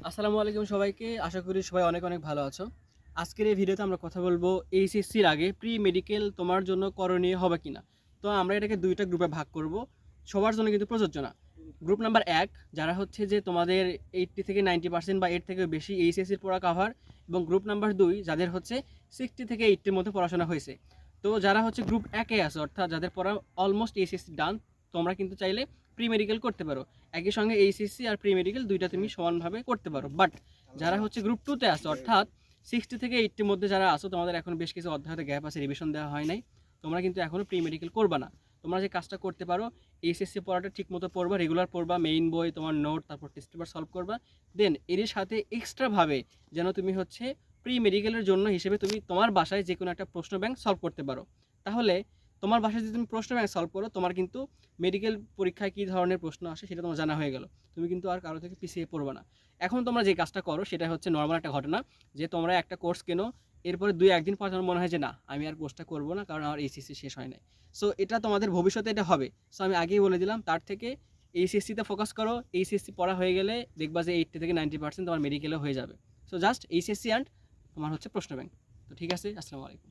আসসালামু আলাইকুম সবাইকে। আশা করি সবাই অনেক অনেক ভালো আছো। আজকের এই ভিডিওতে আমরা কথা বলবো এইচএসসির আগে প্রি মেডিকেল তোমার জন্য করণীয় হবে কিনা। তো আমরা এটাকে দুইটা গ্রুপে ভাগ করব। সবার জন্য কিন্তু প্রযোজ্য না। গ্রুপ নাম্বার 1 যারা হচ্ছে যে তোমাদের 80 থেকে 90% বা এর থেকে বেশি এইচএসসির পড়া কভার, এবং গ্রুপ নাম্বার 2 যাদের হচ্ছে 60 থেকে 80 এর মধ্যে পড়াশোনা হয়েছে। তো যারা হচ্ছে গ্রুপ 1 এ আছে, অর্থাৎ যাদের পড়া অলমোস্ট এইচএসসি ডান, তোমরা কিন্তু চাইলে প্রি মেডিকেল করতে পারো। একই সঙ্গে এইচএসসি আর প্রি মেডিকেল দুইটা তুমি সমানভাবে করতে পারো। বাট যারা হচ্ছে গ্রুপ 2 তে আছে, অর্থাৎ 60 থেকে 80 এর মধ্যে যারা আছো, তোমাদের এখন বেশ কিছু অধ্যায়তে গ্যাপ আছে, রিভিশন দেওয়া হয় নাই, তোমরা কিন্তু এখনো প্রি মেডিকেল করবা না। তোমরা যে কাজটা করতে পারো, এইচএসসি পড়াটা ঠিক মতো পড়বা, রেগুলার পড়বা, মেইন বই, তোমার নোট, তারপর টেস্ট পেপার সলভ করবা। দেন এর সাথে এক্সট্রাভাবে যেন তুমি হচ্ছে প্রি মেডিকেলের জন্য হিসেবে তুমি তোমার বাসায় যে কোনো একটা প্রশ্ন ব্যাংক সলভ করতে পারো। তাহলে তোমার বাসায় যদি তুমি প্রশ্ন ব্যাংক সলভ করো, তোমার কিন্তু মেডিকেল পরীক্ষায় কী ধরনের প্রশ্ন আসে সেটা তোমার জানা হয়ে গেল। তুমি কিন্তু আর কারো থেকে পিছিয়ে পড়বে না। এখন তোমরা যে কাজটা করো সেটা হচ্ছে নর্মাল একটা ঘটনা, যে তোমরা একটা কোর্স কেনো, এরপরে 2-1 দিন পর তোমার মনে হয় যে না, আমি আর কোর্সটা করবো না, কারণ আমার এইচএসসি শেষ হয় নাই। সো এটা তোমাদের ভবিষ্যতে এটা হবে। সো আমি আগেই বলে দিলাম, তার থেকে এইচএসসিতে ফোকাস করো। এইচএসসি পড়া হয়ে গেলে দেখবা যে 80 থেকে 90% তোমার মেডিকেলে হয়ে যাবে। সো জাস্ট এইচএসসি অ্যান্ড তোমার হচ্ছে প্রশ্ন ব্যাংক। তো ঠিক আছে, আসসালামু আলাইকুম।